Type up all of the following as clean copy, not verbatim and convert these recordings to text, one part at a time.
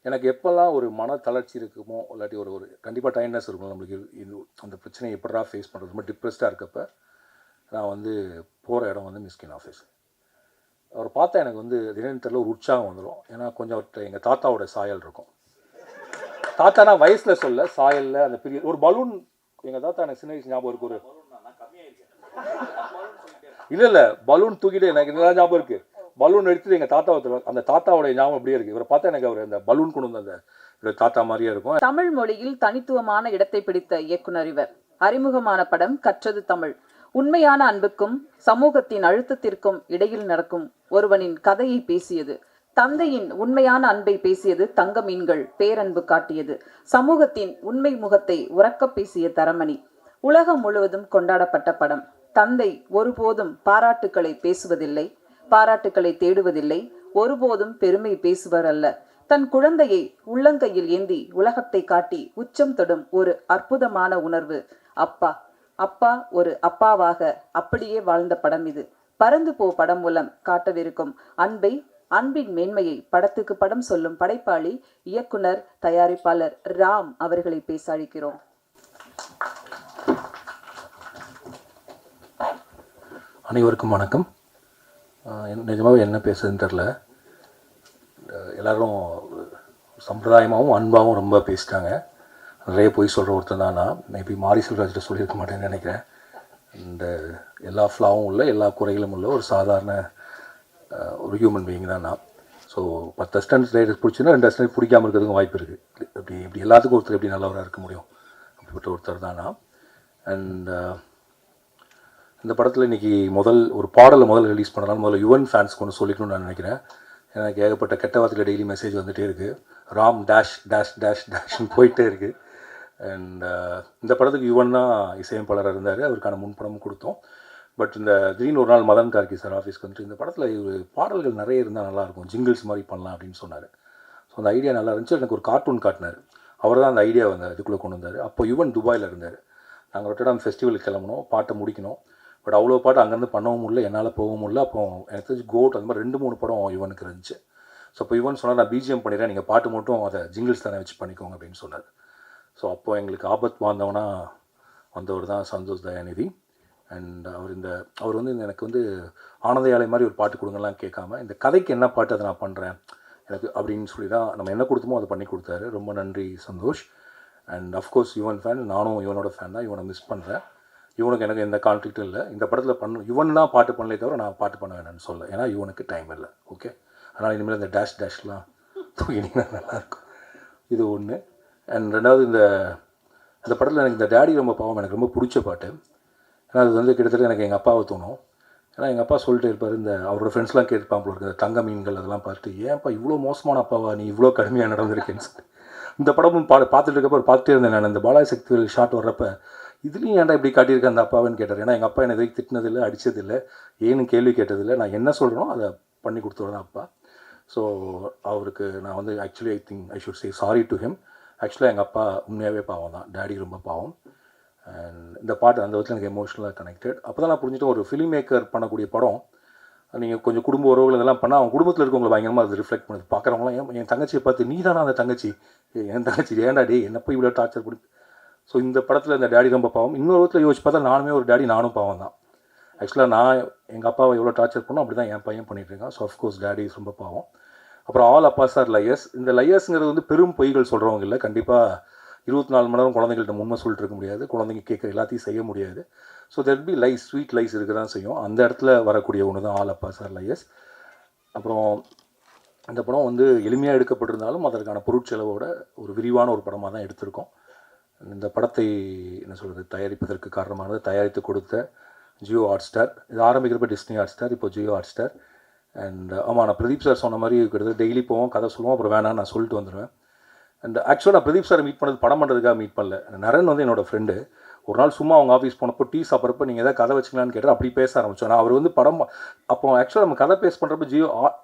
எனக்கு எப்போல்லாம் ஒரு மன தளர்ச்சி இருக்குமோ, இல்லாட்டி ஒரு ஒரு கண்டிப்பாக டயர்ட்னஸ் இருக்கும் நம்மளுக்கு. இது அந்த பிரச்சனையை எப்படிடா ஃபேஸ் பண்ணுறது, ரொம்ப டிப்ரெஸ்டாக இருக்கப்போ நான் வந்து போகிற இடம் வந்து மிஸ்கின் ஆஃபீஸ். அவரை பார்த்தா எனக்கு வந்து திடீர்னு தெரியல ஒரு உற்சாகம் வந்துடும். ஏன்னா கொஞ்சம் அவர்கிட்ட எங்கள் தாத்தாவோட சாயல் இருக்கும். தாத்தானா வயசில் சொல்ல, சாயலில் அந்த பெரிய ஒரு பலூன். எங்கள் தாத்தா எனக்கு சின்ன வயசு ஞாபகம் இருக்கு. ஒரு இல்லை பலூன் தூக்கிட்டு எனக்கு நல்லா ஞாபகம் இருக்குது. பலூன் எடுத்துட்டு எங்கள் தாத்தாவை, அந்த தாத்தாவோடைய ஞாபகம் அப்படியே இருக்குது. இவரை பார்த்தா எனக்கு அவர் அந்த பலூன் கொண்டு வந்து அந்த தாத்தா மாதிரியே இருக்கும். தமிழ் மொழியில் தனித்துவமான இடத்தை பிடித்த இயக்குனர் இவர். அறிமுகமான படம் கற்றது தமிழ். உண்மையான அன்புக்கும் சமூகத்தின் அழுத்தத்திற்கும் இடையில் நடக்கும் ஒருவனின் கதையை பேசியது. தந்தையின் உண்மையான அன்பை பேசியது. தங்க மீன்கள் பேரன்பு காட்டியது. சமூகத்தின் உண்மை முகத்தை உரக்க பேசிய தரமணி. உலகம் முழுவதும் கொண்டாடப்பட்ட படம். தந்தை ஒருபோதும் பாராட்டுக்களை பேசுவதில்லை, பாராட்டுக்களை தேடுவதில்லை, ஒருபோதும் பெருமை பேசுவர் அல்ல. தன் குழந்தையை உள்ளங்கையில் ஏந்தி உலகத்தை காட்டி உச்சம் தொடும் ஒரு அற்புதமான உணர்வு. அப்பா அப்பா ஒரு அப்பாவாக அப்படியே வாழ்ந்த படம் இது. பறந்து போ படம் மூலம் காட்டவிருக்கும் அன்பை, அன்பின் மேன்மையை படத்துக்கு படம் சொல்லும் படைப்பாளி, இயக்குனர், தயாரிப்பாளர் ராம் அவர்களை பேச அழைக்கிறோம். அனைவருக்கும் வணக்கம். நிஜமாகவே என்ன பேசுறதுன்னு தெரில. எல்லோரும் சம்பிரதாயமாகவும் அன்பாகவும் ரொம்ப பேசிட்டாங்க. நிறைய போய் சொல்கிற ஒருத்தர் தான் நான். மேபி மாரி செல்வராஜ்கிட்ட சொல்லியிருக்க மாட்டேன்னு நினைக்கிறேன். இந்த எல்லா ஃப்ளாவும் உள்ள, எல்லா குறைகளும் உள்ள ஒரு சாதாரண ஒரு ஹியூமன் பீயிங் தான் நான். ஸோ 10 அசிஸ்டன்ட் ரைட்டர்ஸ் பிடிச்சின்னா 2 அசிஸ்டன்ட் பிடிக்காமல் இருக்கிறதுக்கும் வாய்ப்பு இருக்குது. இப்படி எல்லாத்துக்கும் ஒருத்தர் எப்படி நல்லவராக இருக்க முடியும்? அப்படிப்பட்ட ஒருத்தர் தான் நான். அண்ட் இந்த படத்தில் இன்றைக்கி ஒரு பாடலை முதல்ல ரிலீஸ் பண்ணலாம். முதல்ல யுவன் ஃபேன்ஸ்க்கு ஒன்று சொல்லிக்கணும்னு நான் நினைக்கிறேன். எனக்கு ஏகப்பட்ட கெட்ட வார்த்தையில் டெய்லி மெசேஜ் வந்துகிட்டே இருக்குது. ராம் டேஷ் டேஷ் டேஷ் டேஷ்னு போயிட்டே இருக்குது. அண்ட் இந்த படத்துக்கு யுவன் தான் இசையமைப்பாளராக இருந்தார். அவருக்கான முன்படமும் கொடுத்தோம். பட் இந்த திடீர்னு ஒரு நாள் மதன் கார்கி சார் ஆஃபீஸ்க்கு வந்துட்டு இந்த படத்தில் பாடல்கள் நிறைய இருந்தால் நல்லாயிருக்கும், ஜிங்கிள்ஸ் மாதிரி பண்ணலாம் அப்படின்னு சொன்னார். ஸோ அந்த ஐடியா நல்லா இருந்துச்சு. எனக்கு ஒரு கார்ட்டூன் காட்டினார். அவர் தான் அந்த ஐடியா இதுக்குள்ளே கொண்டு வந்தார். அப்போ யுவன் துபாயில் இருந்தார். நாங்கள் ரொட்டர்டாம் ஃபெஸ்டிவலுக்கு கிளம்பணும், பாட்டை முடிக்கணும். பட் அவ்வளோ பாட்டு அங்கேருந்து பண்ணவும் முடியல, என்னால் போகவும் முடியல. அப்போ எனக்கு தெரிஞ்சு கோட் அந்த மாதிரி 2-3 படம் யுவனுக்கு இருந்துச்சு. ஸோ அப்போ யுவன் சொன்னார், நான் பிஜிஎம் பண்ணிடுறேன், நீங்கள் பாட்டு மட்டும் அதை ஜிங்கிள்ஸ் தானே வச்சு பண்ணிக்கோங்க அப்படின்னு சொன்னார். ஸோ அப்போது எங்களுக்கு ஆபத் வாழ்ந்தவனா வந்தவர் தான் சந்தோஷ் தயாநிதி. அண்ட் அவர் வந்து எனக்கு வந்து ஆனந்த யாழை மாதிரி ஒரு பாட்டு கொடுங்கலாம் கேட்காம, இந்த கதைக்கு என்ன பாட்டு அதை நான் பண்ணுறேன் எனக்கு அப்படின்னு சொல்லி தான் நம்ம என்ன கொடுத்தோமோ அதை பண்ணி கொடுத்தாரு. ரொம்ப நன்றி Santhosh. And of course Yuvan fan, நானும் யுவனோட ஃபேன் தான். யுவனை மிஸ் பண்ணுறேன். யுவனுக்கு எனக்கு எந்த கான்ஃப்ளிக்ட்டும் இல்லை. இந்த படத்தில் யுவன் தான் பாட்டு பண்ணலே தவிர நான் பாட்டு பண்ண வேணான்னு சொல்ல. ஏன்னா யுவனுக்கு டைம் இல்லை. ஓகே, அதனால் இனிமேல் இந்த டேஷ்லாம் தூக்கினீங்கன்னா நல்லாயிருக்கும். இது ஒன்று. அண்ட் ரெண்டாவது, இந்த படத்தில் எனக்கு இந்த டேடி ரொம்ப பாவம் எனக்கு ரொம்ப பிடிச்ச பாட்டு. ஏன்னா அது வந்து கிட்டத்தட்ட எனக்கு எங்கள் அப்பாவை தோணும். ஏன்னா எங்கள் அப்பா சொல்லிட்டு இருப்பார், அவரோட ஃப்ரெண்ட்ஸ்லாம் கேட்பான் போல இருக்குது, தங்க மீன்கள் அதெல்லாம் பார்த்துட்டு, ஏன்ப்பா இவ்வளோ மோசமான அப்பாவா நீ, இவ்வளோ கடுமையாக நடந்திருக்கேன்னு சொல்லி. இந்த படமும் பார்த்துட்டு இருக்கப்போ பார்த்துட்டே இருந்தேன் நான். இந்த பாலாஜி சக்திவேல் ஷாட் வர்றப்ப இதுலேயும் ஏன்டா இப்படி காட்டியிருக்கேன் அந்த அப்பாவுன்னு கேட்டார். ஏன்னா எங்கள் அப்பா என்னை எதுவும் திட்டினதில்லை, அடித்ததில்லை, ஏன்னு கேள்வி கேட்டதில்லை. நான் என்ன சொல்கிறேனோ அதை பண்ணி கொடுத்துருவேன் அப்பா. ஸோ அவருக்கு நான் வந்து actually I should say sorry to him. ஆக்சுவலாக எங்கள் அப்பா உண்மையாகவே பாவம் தான், டேடி ரொம்ப பாவம். அண்ட் இந்த பாட்டு அந்த விதத்தில் எனக்கு எமோஷ்னலாக கனெக்டட். அப்போ தான் நான் புரிஞ்சுட்டு, ஒரு ஃபிலிம் மேக்கர் பண்ணக்கூடிய படம் நீங்கள் கொஞ்சம் குடும்ப உறவுகள் இதெல்லாம் பண்ணால் அவங்க குடும்பத்தில் இருக்கவங்களை பயங்கரமாக அது ரிஃப்ளெக்ட் பண்ணுது. பார்க்குறவங்களாம் என் தங்கச்சியை பார்த்து, நீ தானே அந்த தங்கச்சி, என் தங்கச்சி ஏன்டா டே என்ன போய் இவ்வளோ டார்ச்சர் பண்ணி. ஸோ இந்த படத்தில் இந்த டேடி ரொம்ப பாவம். இன்னொரு விதத்தில் யோசிச்சு பார்த்தா நானுமே ஒரு டேடி, நானும் பாவம் தான். ஆக்சுவலாக நான் எங்கள் அப்பாவை எவ்வளோ டார்ச்சர் பண்ணோம் அப்படி தான் என் பையன் பண்ணிகிட்ருக்கான். ஸோ அஃப்கோர்ஸ் டேடி இஸ் ரொம்ப பாவம். அப்புறம் ஆல் அப்பாஸ் ஆர் லையர்ஸ். இந்த லையர்ஸுங்கிறது வந்து பெரும் பொய்கள் சொல்கிறவங்க இல்லை. கண்டிப்பாக 24 மணி நேரம் குழந்தைகள்கிட்ட உண்மை சொல்லிட்டு இருக்க முடியாது. குழந்தைங்க கேட்குற எல்லாத்தையும் செய்ய முடியாது. So there be lies, sweet lies இருக்க தான் செய்யும். அந்த இடத்துல வரக்கூடிய ஒன்று தான் ஆல் அப்பாஸ் ஆர் லையர்ஸ். அப்புறம் இந்த படம் வந்து எளிமையாக எடுக்கப்பட்டிருந்தாலும் அதற்கான பொருட்செலவோட ஒரு விரிவான ஒரு படமாக தான் எடுத்திருக்கோம். இந்த படத்தை என்ன சொல்கிறது, தயாரிப்பதற்கு காரணமானது தயாரித்து கொடுத்த ஜியோ ஹாட்ஸ்டார். இது ஆரம்பிக்கிறப்ப டிஸ்னி ஹாட்ஸ்டார், இப்போ ஜியோ ஹாட்ஸ்டார். அண்ட் ஆமாம், நான் பிரதீப் சார் சொன்ன மாதிரி கிட்டத்தட்ட டெய்லி போவோம், கதை சொல்லுவோம், அப்புறம் வேணான்னு நான் சொல்லிட்டு வந்துடுவேன். அண்ட் ஆக்சுவலாக நான் பிரதீப் சாரை மீட் பண்ணது படம் பண்ணுறதுக்காக மீட் பண்ணல. நரன் வந்து என்னோடய ஃப்ரெண்டு. ஒரு நாள் சும்மா அவங்க ஆஃபீஸ் போனப்போ டீ சாப்பிட்றப்ப நீங்கள் எதாவது கதை வச்சிங்களான்னு கேட்டால் அப்படி பேச ஆரம்பித்தோம். நான் அவர் வந்து படம் அப்போ ஆக்சுவலாக நம்ம கதை பேஸ் பண்ணுறப்ப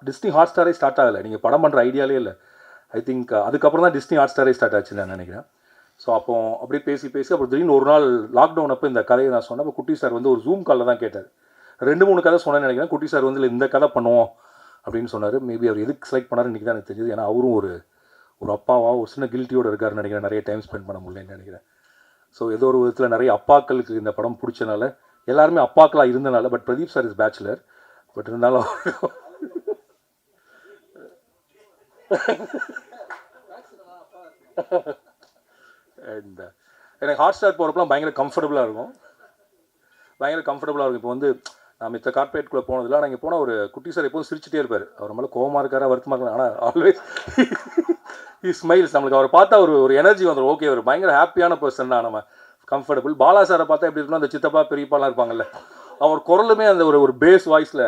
டிஸ்னி ஹாட்ஸ்டாரே ஸ்டார்ட் ஆகலை. நீங்கள் படம் பண்ணுற ஐடியாலே இல்லை. ஐ திங்க் அதுக்கப்புறம் தான் டிஸ்னி ஹாட்ஸ்டாரே ஸ்டார்ட் ஆச்சுன்னு நான் நினைக்கிறேன். ஸோ அப்போ அப்படியே பேசி அப்புறம் திடீர்னு ஒரு நாள் லாக்டவுன் அப்போ இந்த கதையை நான் சொன்னேன். அப்போ குட்டி சார் வந்து ஒரு ஜூம் காலில் தான் கேட்டார். 2-3 கதை சொன்னேன்னு நினைக்கிறேன். குட்டி சார் வந்து இந்த கதை பண்ணுவோம் அப்படின்னு சொன்னார். மேபி அவர் எதுக்கு செலக்ட் பண்ணார் இன்றைக்கி தான் எனக்கு தெரியுது. ஏன்னா அவரும் ஒரு அப்பாவா ஒரு சின்ன கில்ட்டியோடு இருக்காருன்னு நினைக்கிறேன், நிறைய டைம் ஸ்பெண்ட் பண்ண முடியலன்னு நினைக்கிறேன். ஸோ ஏதோ ஒரு விதத்தில் நிறைய அப்பாக்களுக்கு இந்த படம் பிடிச்சனால, எல்லாருமே அப்பாக்களாக இருந்தனால, but Pradeep sir is bachelor, but இருந்தாலும் அண்ட் எனக்கு ஹாட் ஸ்டார் போகிறப்பலாம் பயங்கர கம்ஃபர்டபுளாக இருக்கும். இப்போ வந்து நான் மித்த கார்பரேட்குள்ளே போனதில்லை. ஆனால் இங்கே போனால் ஒரு குட்டி சார் எப்போதும் சிரிச்சுட்டே இருப்பார். அவர் மேலே கோவமாக இருக்காரா வருத்தமாக இருக்காரு, ஆனால் ஆல்வேஸ் ஸ்மைல்ஸ். நம்மளுக்கு அவரை பார்த்தா ஒரு எனர்ஜி வந்துடும். ஓகே, ஒரு பயங்கர ஹாப்பியான பர்சன் தான். நம்ம கம்ஃபர்டபுள். பாலா சாரை பார்த்தா எப்படி இருக்குன்னா, அந்த சித்தப்பா பெரியப்பாலாம் இருப்பாங்கல்ல, அவர் குரலுமே அந்த ஒரு பேஸ் வாய்ஸில்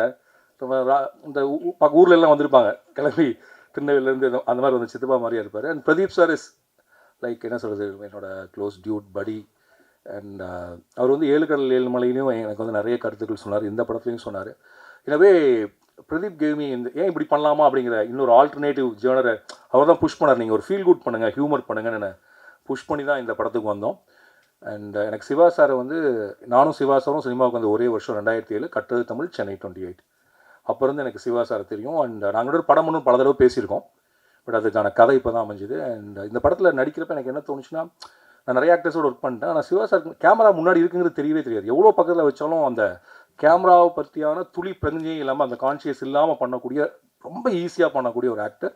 இந்த ஊரில் எல்லாம் வந்திருப்பாங்க கிளம்பி திருநெல்வேலியிலேருந்து, அந்த மாதிரி வந்து சித்தப்பா மாதிரியே இருப்பார். And Pradeep sir is like என்ன சொல்கிறது, என்னோட க்ளோஸ் டியூட் படி. அண்ட் அவர் வந்து 7 கடல் 7 மலையிலையும் எனக்கு வந்து நிறைய கருத்துக்கள் சொன்னார், இந்த படத்துலையும் சொன்னார். எனவே பிரதீப் கேமி இந்த ஏன் இப்படி பண்ணலாமா அப்படிங்கிற இன்னொரு ஆல்டர்னேட்டிவ் ஜேர்னரை அவர் தான் புஷ் பண்ணார். நீங்கள் ஒரு ஃபீல் குட் பண்ணுங்கள், ஹியூமர் பண்ணுங்கன்னு புஷ் பண்ணி தான் இந்த படத்துக்கு வந்தோம். அண்ட் எனக்கு சிவா சாரை வந்து, நானும் சிவா சாரும் சினிமாவுக்கு வந்து ஒரே வருஷம் 2007, கட்டது தமிழ், சென்னை 28. அப்போ இருந்து எனக்கு சிவா சாரை தெரியும். அண்ட் நாங்கள் ஒரு படம் ஒன்று பல தடவை பேசியிருக்கோம், பட் அதுக்கான கதை இப்போ தான் அமைஞ்சுது. அண்ட் இந்த படத்தில் நடிக்கிறப்ப எனக்கு என்ன தோணுச்சுன்னா, நான் நிறைய ஆக்டர்ஸோடு ஒர்க் பண்ணிட்டேன், ஆனால் சிவா சார் கேமரா முன்னாடி இருக்குங்கிறது தெரியவே தெரியாது. எவ்வளோ பக்கத்தில் வச்சாலும் அந்த கேமராவை பற்றியான துளி பிரஞ்சையும் இல்லாமல், அந்த கான்ஷியஸ் இல்லாமல் பண்ணக்கூடிய, ரொம்ப ஈஸியாக பண்ணக்கூடிய ஒரு ஆக்டர்.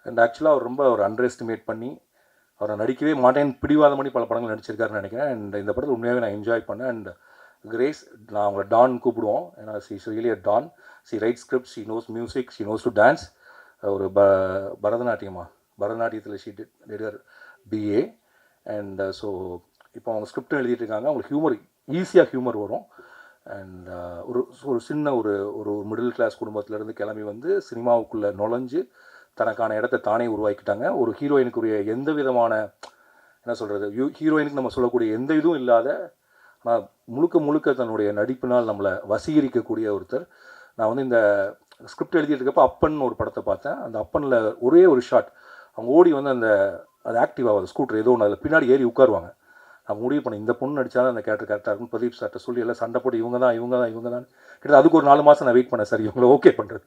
அண்ட் ஆக்சுவலாக அவர் ரொம்ப ஒரு அண்டர் எஸ்டிமேட் பண்ணி, அவரை நடிக்கவே மாட்டேன்னு பிடிவாதம் பண்ணி பல படங்கள் நடிச்சிருக்காருன்னு நினைக்கிறேன். அண்ட் இந்த படத்தில் உண்மையாகவே நான் என்ஜாய் பண்ணேன். அண்ட் கிரேஸ், நான் அவங்களை டான் கூப்பிடுவோம், ஏன்னா she is really a don. She write script, she knows music, she knows to dance. ஒரு பரதநாட்டியத்தில் she did BA. And so இப்போ அவங்க ஸ்கிரிப்டும் எழுதிட்டு இருக்காங்க. அவங்களுக்கு ஈஸியாக ஹியூமர் வரும். அண்ட் ஒரு சின்ன ஒரு மிடில் கிளாஸ் குடும்பத்திலேருந்து கிளம்பி வந்து சினிமாவுக்குள்ளே நுழைஞ்சு தனக்கான இடத்த தானே உருவாக்கிட்டாங்க. ஒரு ஹீரோயினுக்குரிய எந்த விதமான, என்ன சொல்கிறது, ஹீரோயினுக்கு நம்ம சொல்லக்கூடிய எந்த இதுவும் இல்லாத, ஆனால் முழுக்க தன்னுடைய நடிப்பினால் நம்மளை வசீகரிக்கக்கூடிய ஒருத்தர். நான் வந்து இந்த ஸ்கிரிப்ட் எழுதிட்டு இருக்கப்போ அப்பன் ஒரு படத்தை பார்த்தேன். அந்த அப்பனில் ஒரே ஒரு ஷாட், அவங்க ஓடி வந்து அது ஆக்டிவ் ஆகாது, ஸ்கூட்டர் ஏதோ ஒன்று, அதில் பின்னாடி ஏறி உட்காருவாங்க. நான் முடிவு பண்ணேன், இந்த பொண்ணு நடித்தாலும் அந்த கேரக்டர் கரெக்டாக இருக்கும். பிரதீப் சார்ட்ட சொல்லி எல்லாம் சண்டை போட்டு இவங்க தான் கிட்ட அதுக்கு ஒரு 4 மாதம் நான் வெயிட் பண்ணேன், சரி இவங்களை ஓகே பண்ணுறது.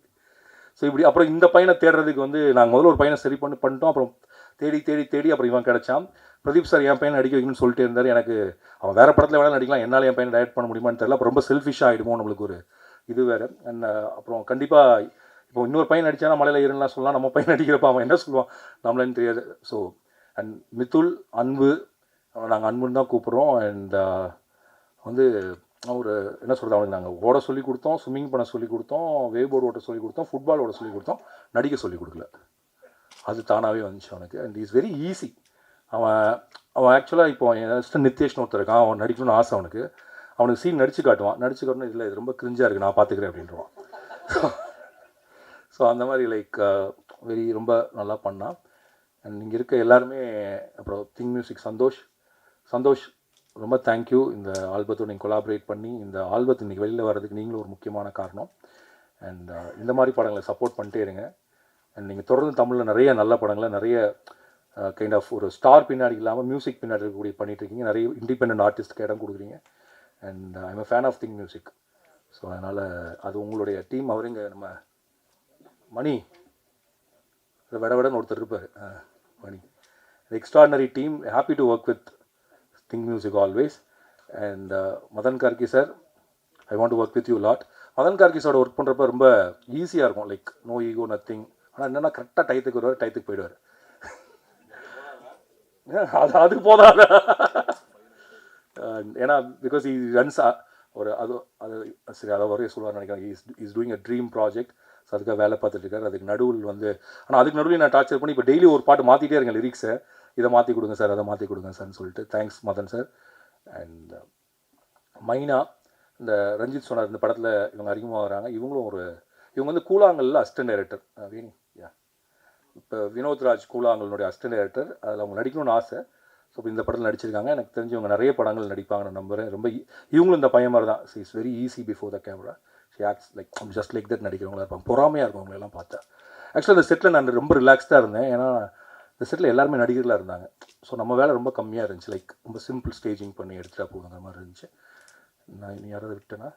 ஸோ இப்படி அப்புறம் இந்த பையனை தேடுறதுக்கு வந்து நாங்கள் முதல்ல ஒரு பையனை சரி பண்ணிட்டோம். அப்புறம் தேடி அப்புறம் இவன் கிடச்சான். பிரதீப் சார் என் பையனை நடிக்க வைக்கணும்னு சொல்லிட்டு இருந்தார். எனக்கு அவன் வேறு படத்தில் வேணாலும் நடிக்கலாம், என்னால் என் பையனை டைரக்ட் பண்ண முடியுமான்னு தெரியல. அப்புறம் ரொம்ப செல்ஃபிஷாக ஆகிடுமோ நம்மளுக்கு ஒரு இது வேறு. அண்ட் அப்புறம் கண்டிப்பாக இப்போ இன்னொரு பையன் நடித்தானா மலையில் ஏறுலாம் சொல்லலாம், நம்ம பையன் நடிக்கிறப்ப அவன் என்ன சொல்லுவான் நம்மளேன்னு தெரியாது. ஸோ அண்ட் மித்துல், அன்பு, நாங்கள் அன்புன்னு தான் கூப்பிட்றோம். அண்ட் வந்து ஒரு என்ன சொல்கிறது, அவனுக்கு நாங்கள் ஓட சொல்லி கொடுத்தோம், ஸ்விம்மிங் பண்ண சொல்லி கொடுத்தோம், வேவ் போர்டு ஓட்ட சொல்லி கொடுத்தோம், ஃபுட்பால் ஓட சொல்லி கொடுத்தோம், நடிக்க சொல்லி கொடுக்கல. அது தானாகவே வந்துச்சு அவனுக்கு. And is very easy. அவன் ஆக்சுவலாக இப்போ என் நித்தேஷ்னு ஒருத்தர் இருக்கான், அவன் நடிக்கணும்னு ஆசை அவனுக்கு சீன் நடிச்சு காட்டணும், இல்லை இது ரொம்ப கிரிஞ்சாக இருக்குது, நான் பார்த்துக்கிறேன் அப்படின்றான். ஸோ அந்த மாதிரி லைக் ரொம்ப நல்லா பண்ணான். அண்ட் இங்கே இருக்க எல்லாருமே, அப்புறம் திங் மியூசிக் சந்தோஷ் ரொம்ப தேங்க்யூ. இந்த ஆல்பத்தோடு நீங்கள் கொலாபரேட் பண்ணி இந்த ஆல்பத்தை இன்றைக்கி வெளியில் வர்றதுக்கு நீங்களும் ஒரு முக்கியமான காரணம். அண்ட் இந்த மாதிரி படங்களை சப்போர்ட் பண்ணிட்டே இருங்க. அண்ட் நீங்கள் தொடர்ந்து தமிழில் நிறைய நல்ல படங்களை, நிறைய கைண்ட் ஆஃப் ஒரு ஸ்டார் பின்னாடி இல்லாமல் மியூசிக் பின்னாடி இருக்கக்கூடிய பண்ணிகிட்ருக்கீங்க, நிறைய இண்டிபெண்டன்ட் ஆர்டிஸ்ட்டுக்கு இடம் கொடுக்குறீங்க. And I'm a fan of thing music. So அதனால் அது உங்களுடைய டீம். அவருங்க நம்ம மணி விடன்னு ஒருத்தர் இருப்பார், Mani, extraordinary team. Happy to work with Think music always. And Madhan Karky sir, I want to work with you lot. Madhan Karky சாரோட ஒர்க் பண்ணுறப்ப ரொம்ப ஈஸியாக இருக்கும், லைக் நோ ஈகோ நத்திங். ஆனால் என்னென்னா கரெக்டாக டயத்துக்கு வருவார், டயத்துக்கு போயிடுவார். அது போதாத, ஏன்னா பிகாஸ் ஈ ரன்ஸ் ஒரு அது சரி, அதை வரைய சொல்லுவார் நினைக்கிறேன். Is doing a dream project. So அதுக்காக வேலை பார்த்துட்டு இருக்காரு. அதுக்கு நடுவில் வந்து, ஆனால் அதுக்கு நடுவில் நான் டார்ச்சர் பண்ணி இப்போ டெய்லி ஒரு பாட்டு மாற்றிட்டே இருக்கேன், லிரிக்ஸை, இதை மாற்றி கொடுங்க சார், அதை மாற்றி கொடுங்க சார்னு சொல்லிட்டு. Thanks Madan sir. அண்ட் மைனா, இந்த ரஞ்சித் சொன்னார் இந்த படத்தில் இவங்க அறிமுகமாகறாங்க. இவங்க வந்து கூழாங்கல்ல அசிஸ்டன்ட் டைரக்டர் வேணி, இப்போ வினோத்ராஜ் கூழாங்கல்னுடைய அசிஸ்டன்ட் டைரக்டர். அதில் அவங்க நடிக்கணும்னு ஆசை. ஸோ இப்போ இந்த படத்தில் நடிச்சிருக்காங்க. எனக்கு தெரிஞ்சு இவங்க நிறைய படங்கள் நடிப்பாங்க நான் நம்புகிறேன். ரொம்ப இவங்களும் இந்த பையன் மாதிரி தான். So it's very easy before the camera. She acts like just like that. நடிக்கிறவங்களா இருப்பாங்க, பொறாமையாக இருக்கும் அவங்களெல்லாம் பார்த்தா. ஆக்சுவலாக இந்த செட்டில் நான் ரொம்ப ரிலாக்ஸ்டாக இருந்தேன், ஏன்னா இந்த செட்டில் எல்லாருமே நடிகர்களாக இருந்தாங்க. ஸோ நம்ம வேலை ரொம்ப கம்மியாக இருந்துச்சு, லைக் ரொம்ப சிம்பிள் ஸ்டேஜிங் பண்ணி எடுத்துகிட்டா போகுங்கிற மாதிரி இருந்துச்சு. நான் இனி யாராவது விட்டேன்னா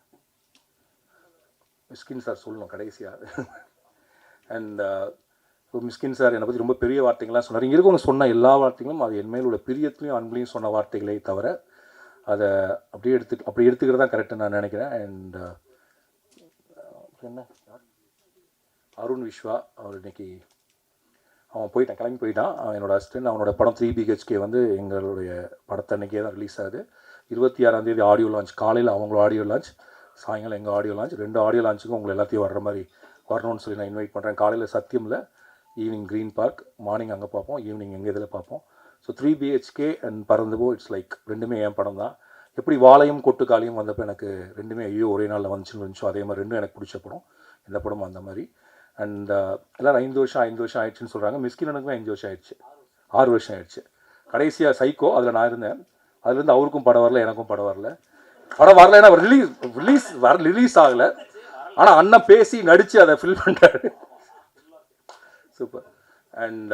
மிஸ்கின் சார் சொல்லணும் கடைசியாக. அண்ட் ஸோ மிஸ்கின் சார் என்னை பற்றி ரொம்ப பெரிய வார்த்தைகள்லாம் சொன்னார். இங்கே இருக்கவங்க சொன்ன எல்லா வார்த்தைகளும் அது என் மேல் உள்ள பிரியத்துலையும் அன்புலையும் சொன்ன வார்த்தைகளே தவிர அதை அப்படி எடுத்துக்கிறது தான் கரெக்டுன்னு நான் நினைக்கிறேன். அண்ட் என்ன அருண் விஸ்வா அவர் இன்னைக்கு அவன் கிளம்பி போயிட்டான். அவன் என்னோட அசிஸ்டன்ட். அவனோட படம் 3 BHK வந்து எங்களுடைய படத்தை அன்றைக்கே தான் ரிலீஸ் ஆகுது. 26ஆம் தேதி ஆடியோ லான்ச். காலையில் அவங்களோட ஆடியோ லான்ச், சாயங்காலம் எங்கள் ஆடியோ லான்ச். 2 ஆடியோ லான்ச்சுக்கும் உங்களை எல்லாத்தையும் வர்ற மாதிரி வரணும்னு சொல்லி நான் இன்வைட் பண்ணுறேன். காலையில் சத்தியமில், ஈவினிங் க்ரீன் பார்க், மார்னிங் அங்கே பார்ப்போம், ஈவினிங் எங்கள் இதில் பார்ப்போம். So 3 BHK and Paranthu Po it's like ரெண்டுமே என் படம் தான். எப்படி வாழையும் கொட்டுக்காலியும் வந்தப்போ எனக்கு ரெண்டுமே ஐயோ ஒரே நாளில் வந்துச்சுன்னு இருந்துச்சோ அதே மாதிரி ரெண்டும் எனக்கு பிடிச்ச படம். இந்த படமும் அந்த மாதிரி. அண்ட் எல்லோரும் 5 வருஷம் ஆயிடுச்சுன்னு சொல்கிறாங்க. மிஸ்கின் எனக்குமே 5 வருஷம் ஆயிடுச்சு, 6 வருஷம் ஆயிடுச்சு. கடைசியாக சைக்கோ அதில் நான் இருந்தேன். அதுலேருந்து அவருக்கும் படம் வரல, எனக்கும் படம் வரல. படம் வரல, ஏன்னா ரிலீஸ் ஆகலை. ஆனால் அண்ணன் பேசி நடித்து அதை ஃபில் பண்ணுறாரு. சூப்பர். அண்ட்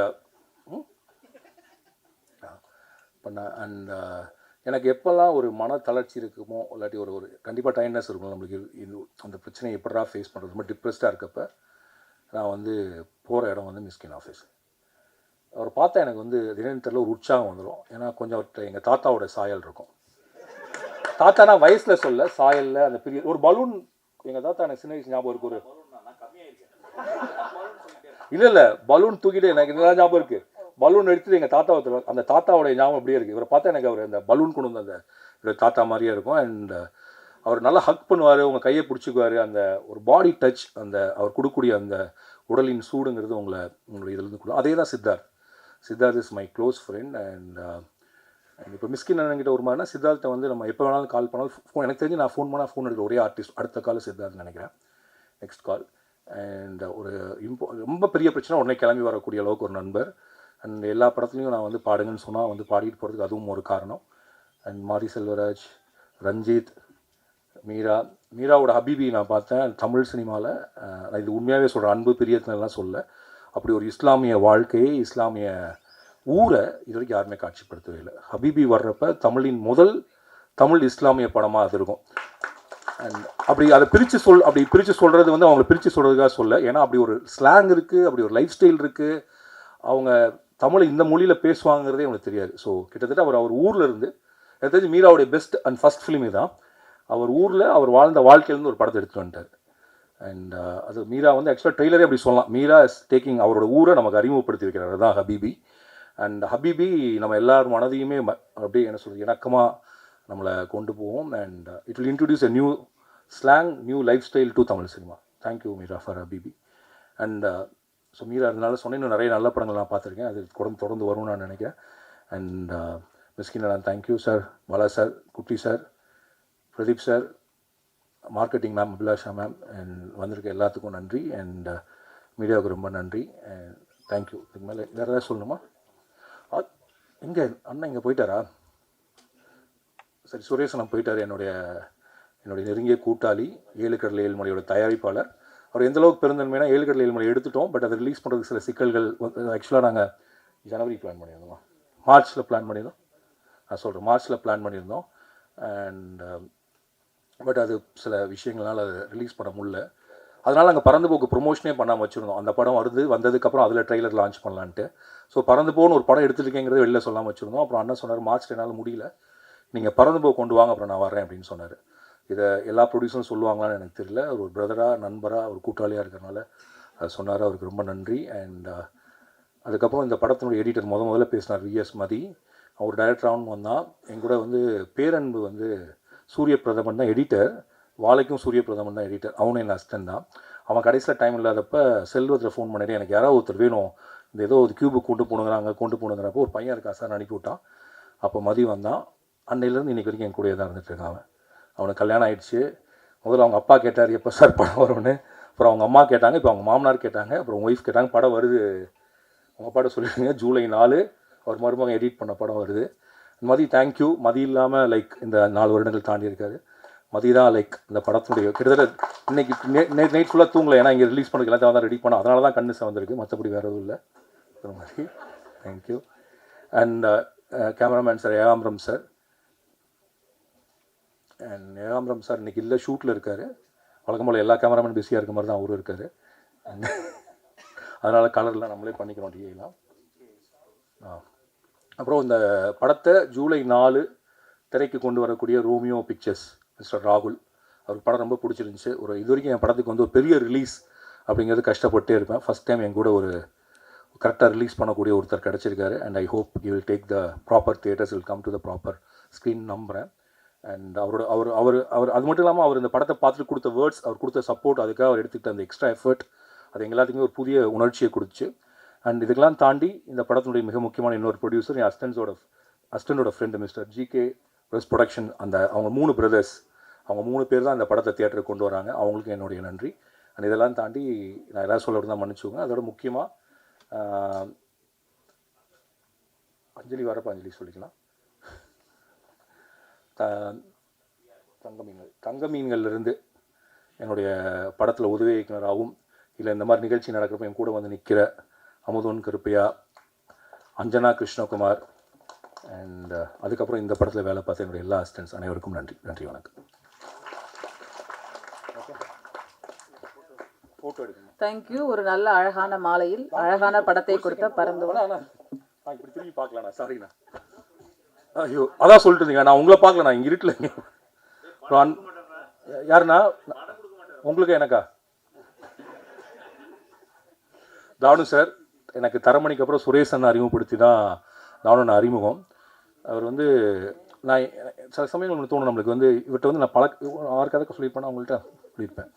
அண்ட் எனக்கு எப்போல்லாம் ஒரு மன தளர்ச்சி இருக்குமோ, இல்லாட்டி ஒரு கண்டிப்பாக டைட்னஸ் இருக்கும் நம்மளுக்கு, இது அந்த பிரச்சனையை எப்படா ஃபேஸ் பண்ணுறது, ரொம்ப டிப்ரெஸ்டாக இருக்கப்போ நான் வந்து போகிற இடம் வந்து மிஸ்கின் ஆஃபீஸ். அவரை பார்த்தா எனக்கு வந்து தினத்தில் ஒரு உற்சாகம் வந்துடும். ஏன்னா கொஞ்சம் அவர்கிட்ட எங்கள் தாத்தாவோட சாயல் இருக்கும். தாத்தானா வயசில் சொல்ல, சாயலில் அந்த பெரிய ஒரு பலூன். எங்கள் தாத்தா எனக்கு சின்ன வயசு ஞாபகம் இருக்கு. ஒரு இல்லை பலூன் தூக்கிட்டு எனக்கு என்ன ஞாபகம் இருக்குது. பலூன் எடுத்துட்டு எங்கள் தாத்தா அந்த தாத்தாவோட ஞாபகம் அப்படியே இருக்குது. இவரை பார்த்தா எனக்கு அவர் அந்த பலூன் கொண்டு வந்து அந்த தாத்தா மாதிரியே இருக்கும். அண்ட் அவர் நல்லா ஹக் பண்ணுவார், உங்கள் கையை பிடிச்சிக்குவார். அந்த ஒரு பாடி டச், அந்த அவர் கொடுக்கக்கூடிய அந்த உடலின் சூடுங்கிறது உங்களுடைய இதிலிருந்து கூட. அதே தான் Siddharth is my close friend. And இப்போ மிஸ்கின் அண்ணன்கிட்ட ஒரு மாதிரினா சித்தார்த்தை வந்து நம்ம எப்போ வேணாலும் கால் பண்ணாலும் ஃபோன், எனக்கு தெரிஞ்சு நான் ஃபோன் பண்ணால் ஃபோன் எடுக்கிற ஒரே ஆர்டிஸ்ட் அடுத்த கால் சித்தார்த் நினைக்கிறேன், நெக்ஸ்ட் கால். அண்ட் ஒரு ரொம்ப பெரிய பிரச்சனை உடனே கிளம்பி வரக்கூடிய அளவுக்கு ஒரு நண்பர். அண்ட் எல்லா படத்துலையும் நான் வந்து பாடுங்கன்னு சொன்னால் வந்து பாடிட்டு போகிறதுக்கு அதுவும் ஒரு காரணம். அண்ட் மாரி செல்வராஜ், ரஞ்சித், மீராவோட ஹபீபி நான் பார்த்தேன் தமிழ் சினிமாவில். நான் இது உண்மையாகவே சொல்கிறேன், அன்பு பிரியத்தினெல்லாம் சொல்ல. அப்படி ஒரு இஸ்லாமிய வாழ்க்கையை, இஸ்லாமிய ஊரை இது வரைக்கும் யாருமே காட்சிப்படுத்தவே இல்லை. ஹபீபி வர்றப்ப தமிழின் முதல் தமிழ் இஸ்லாமிய படமாக அது இருக்கும். அண்ட் அதை பிரித்து சொல்கிறது வந்து அவங்களை பிரித்து சொல்கிறதுக்காக சொல்ல. ஏன்னா அப்படி ஒரு ஸ்லாங் இருக்குது, அப்படி ஒரு லைஃப் ஸ்டைல் இருக்குது. அவங்க தமிழை இந்த மொழியில் பேசுவாங்கிறதே அவங்களுக்கு தெரியாது. ஸோ கிட்டத்தட்ட அவர் ஊரில் இருந்து, எனக்கு தெரிஞ்சு மீராவுடைய பெஸ்ட் அண்ட் ஃபஸ்ட் ஃபிலிம் தான். அவர் ஊரில் அவர் வாழ்ந்த வாழ்க்கையிலேருந்து ஒரு படத்தை எடுத்துகிட்டு வந்துட்டார். அண்ட் அது மீரா வந்து ஆக்சுவலாக ட்ரெய்லரே அப்படி சொல்லலாம். மீரா இஸ் டேக்கிங் அவரோட ஊரை நமக்கு அறிமுகப்படுத்தி வைக்கிறார் தான் ஹபீபி. அண்ட் ஹபீபி நம்ம எல்லார் மனதையுமே அப்படியே என்ன சொல்கிறது இணக்கமாக நம்மளை கொண்டு போவோம். And it will introduce a new slang, new lifestyle to Tamil cinema. Thank you Meera for Habibi. And so Meera இருந்தாலும் சொன்னேன், இன்னும் நிறைய நல்ல படங்கள் நான் பார்த்துருக்கேன். அது தொடர்ந்து வரும்னு நான் நினைக்கிறேன். அண்ட் மிஸ்கின் நான் thank you sir, Bala sir, Kutty sir, Pradeep sir, marketing ma'am Abhilasha ma'am, and வந்திருக்க எல்லாத்துக்கும் நன்றி. அண்ட் மீடியாவுக்கு ரொம்ப நன்றி. And thank you. இதுக்கு மேலே வேறு ஏதாவது சொல்லணுமா? எங்கே அண்ணன் இங்கே போயிட்டாரா? சரி, சுரேஷ் நான் போயிட்டார். என்னுடைய நெருங்கிய கூட்டாளி, 7 கடல் 7 மலையோட தயாரிப்பாளர். அவர் எந்தளவுக்கு பெருந்தன்மைனா 7 கடல் 7 மலை எடுத்துட்டோம். பட் அதை ரிலீஸ் பண்ணுறதுக்கு சில சிக்கல்கள். ஆக்சுவலாக நாங்கள் ஜனவரி பிளான் பண்ணியிருந்தோம், மார்ச்சில் பிளான் பண்ணியிருந்தோம். நான் சொல்கிறேன், மார்ச்சில் பிளான் பண்ணியிருந்தோம். அண்ட் பட் அது சில விஷயங்கள்னால அதை ரிலீஸ் பண்ண முடியல. அதனால் நாங்கள் பறந்து போக்கு ப்ரொமோஷனே பண்ணாமல் வச்சுருந்தோம். அந்த படம் வந்ததுக்கப்புறம் அதில் ட்ரெய்லர் லான்ச் பண்ணலான்ட்டு. ஸோ பறந்து போன்னு ஒரு படம் எடுத்துருக்கேங்கிறத வெளில சொல்லாமல் வச்சுருந்தோம். அப்புறம் அண்ணன் சொன்னார், மார்ச் என்னால் முடியல, நீங்கள் பறந்து போ கொண்டு வாங்க, அப்புறம் நான் வரேன் அப்படின்னு சொன்னார். இதை எல்லா ப்ரொடியூசரும் சொல்லுவாங்களான்னு எனக்கு தெரியல. ஒரு பிரதராக, நண்பராக, ஒரு கூட்டாளியாக இருக்கிறனால அது சொன்னார். அவருக்கு ரொம்ப நன்றி. அண்ட் அதுக்கப்புறம் இந்த படத்தினுடைய எடிட்டர் முதல்ல பேசினார், VS மதி. அவர் டைரக்டராகவும் வந்தான். எங்கூட வந்து பேரன்பு வந்து சூரிய பிரதமன் தான் எடிட்டர், வாழைக்கும் சூரிய பிரதமன் தான் எடிட்டர். அவனும் என் அசிஸ்டன்ட் தான். அவன் கடைசியில் டைம் இல்லாதப்போ செல்வத்தில் ஃபோன் பண்ணிட்டு, எனக்கு யாராவது ஒருத்தர் வேணும், இந்த ஏதோ ஒரு கியூபுக்கு கொண்டு போனுங்கிறப்போ ஒரு பையன் இருக்கா சார் அனுப்பி விட்டான். அப்போ மதி வந்தான். அன்னையிலேருந்து இன்றைக்கி வரைக்கும் என் கூடயே தான் இருந்துகிட்ருக்கான். அவனுக்கு கல்யாணம் ஆகிடுச்சு. முதல்ல அவங்க அப்பா கேட்டார் எப்போ சார் படம் வரும்னு. அப்புறம் அவங்க அம்மா கேட்டாங்க, இப்போ அவங்க மாமனார் கேட்டாங்க, அப்புறம் உங்கள் ஒய்ஃப் கேட்டாங்க. படம் வருது, உங்கள் அப்பாட்ட சொல்லிடுங்க, ஜூலை 4 அவர் மருமகன் எடிட் பண்ண படம் வருது. மதி தேங்க்யூ. மதி இல்லாமல் லைக் இந்த 4 வருடங்கள் தாண்டி இருக்காரு. மதி தான் லைக் இந்த படத்துடைய கிட்டத்தட்ட இன்றைக்கி நைட் ஃபுல்லாக தூங்கலை. ஏன்னா இங்கே ரிலீஸ் பண்ணதுக்கு எல்லாத்தையும் தான் ரெடி பண்ணோம். அதனால தான் கண்ணு வந்திருக்கு, மற்றபடி வேறு எதுவும் இல்லை. அந்த மாதிரி thank you. And cameraman sir Ekambaram sir. And Ekambaram sir இன்றைக்கி இல்லை, ஷூட்டில் இருக்கார். வழக்கம் போல் எல்லா கேமராமேன் பிஸியாக இருக்க மாதிரி தான் அவரும் இருக்கார். அதனால் கலர்லாம் நம்மளே பண்ணிக்கிறோம் டிஐலாம். அப்புறம் இந்த படத்தை ஜூலை 4 திரைக்கு கொண்டு வரக்கூடிய ரோமியோ பிக்சர்ஸ் மிஸ்டர் ராகுல், அவருக்கு படம் ரொம்ப பிடிச்சிருந்துச்சு. இது வரைக்கும் என் படத்துக்கு வந்து ஒரு பெரிய ரிலீஸ் அப்படிங்கிறது கஷ்டப்பட்டே இருப்பேன். ஃபஸ்ட் டைம் என் கூட ஒரு கரெக்டாக ரிலீஸ் பண்ணக்கூடிய ஒருத்தர் கிடச்சிருக்காரு. And I hope you will take the proper theatres, will come to the proper screen நம்புகிறேன். அண்ட் அவர் அது மட்டும் இல்லாமல் அவர் இந்த படத்தை பார்த்துட்டு கொடுத்த வேர்ட்ஸ், அவர் கொடுத்த சப்போர்ட், அதுக்காக அவர் எடுத்துக்கிட்ட அந்த எக்ஸ்ட்ரா எஃபர்ட், அது எங்கள் எல்லாத்துக்குமே ஒரு புதிய உணர்ச்சியை கொடுத்துச்சு. அண்ட் இதுக்கெல்லாம் தாண்டி இந்த படத்தினுடைய மிக முக்கியமான இன்னொரு ப்ரொடியூசர், என் அஸ்டண்டோட friend mister GK press production. அவங்க 3 பிரதர்ஸ், அவங்க 3 பேர் தான் இந்த படத்தை தியேட்டருக்கு கொண்டு வராங்க. அவங்களுக்கு என்னுடைய நன்றி. அண்ட் இதெல்லாம் தாண்டி நான் எதாவது சொல்ல தான் மன்னிச்சுக்கோங்க. அதோட முக்கியமாக அஞ்சலி வரப்போ அஞ்சலி சொல்லிக்கலாம். தங்க மீன்கள்லேருந்து என்னுடைய படத்தில் உதவி இயக்குனராகவும், இல்லை இந்த மாதிரி நிகழ்ச்சி நடக்கிறப்ப என் கூட வந்து நிற்கிற அமுதன் கருப்பையா, அஞ்சனா கிருஷ்ணகுமார், அண்ட் அதுக்கப்புறம் இந்த படத்தில் வேலை பார்த்த என்னுடைய எல்லா அசிஸ்டன்ட்ஸ் அனைவருக்கும் நன்றி. நன்றி, வணக்கம். ஃபோட்டோ எடுக்கணும். தேங்க்யூ. ஒரு நல்ல அழகான மாலையில் அழகான படத்தை கொடுத்த பரந்தோட நான் இப்படி திரும்பி பார்க்கலாண்ணா, சாரிண்ணா. ஐயோ, அதான் சொல்லிட்டு இருந்தீங்க, நான் உங்களை பார்க்கல, நான் இங்கே இருட்டில். யாருண்ணா? உங்களுக்கு எனக்கா? தானு சார் எனக்கு தரமணிக்கு அப்புறம் சுரேஷ் அண்ணா அறிமுகப்படுத்தி தான் தானு அறிமுகம். அவர் வந்து நான் சில சமயங்கள் ஒன்று தோணும் நம்மளுக்கு வந்து, இவர்கிட்ட வந்து நான் 6 கதை சொல்லியிருப்பேன், அவங்கள்ட்ட சொல்லியிருப்பேன்.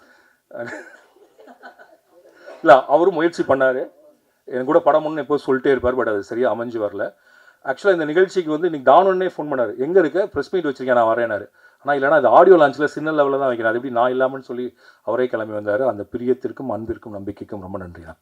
இல்லை, அவரும் முயற்சி பண்ணார், என் கூட படம் ஒன்று எப்போது சொல்லிட்டே இருப்பார். பட் அது சரியாக அமைஞ்சு வரல. ஆக்சுவலாக இந்த நிகழ்ச்சிக்கு வந்து இன்றைக்கி தானே ஃபோன் பண்ணார், எங்கே இருக்க, ப்ரெஸ் மீட் வச்சுருக்கேன், நான் வரேனாரு. ஆனால் இல்லைனா அது ஆடியோ லான்ச்சில் சின்ன லெவலில் தான் வைக்கிறேன், அது எப்படி நான் இல்லாமல்னு சொல்லி அவரே கிளம்பி வந்தார். அந்த பிரியத்திற்கும் அன்பிற்கும் நம்பிக்கைக்கும் ரொம்ப நன்றி தான்.